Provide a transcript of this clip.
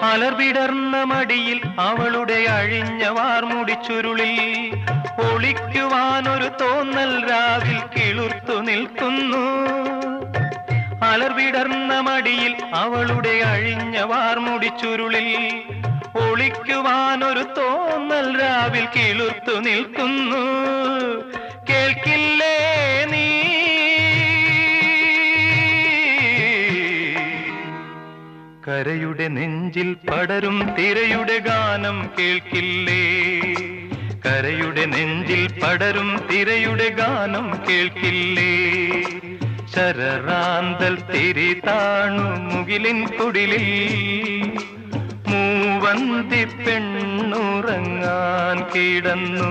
അലർവിടർന്ന മടിയിൽ അവളുടെ അഴിഞ്ഞ വാർമുടി ചുരുളിൽ ഒളിക്കുവാനൊരു തോന്നൽ രാവിൽ കിളുർത്തു നിൽക്കുന്നു. അലർവിടർന്ന മടിയിൽ അവളുടെ അഴിഞ്ഞ വാർമുടി ചുരുളിൽ ഒളിക്കുവാനൊരു തോന്നൽ രാവിൽ കിളുർത്തു നിൽക്കുന്നു. കേൾക്കില്ലേ നീ കരയുടെ നെഞ്ചിൽ പടരും തിരയുടെ ഗാനം കേൾക്കില്ലേ? കരയുടെ നെഞ്ചിൽ പടരും തിരയുടെ ഗാനം കേൾക്കില്ലേ? ശരറാന്തൽ തിരി താണു മുകിലിൻ കുടിലിൽ മൂവന്തി പെണ്ണുറങ്ങാൻ കിടന്നു.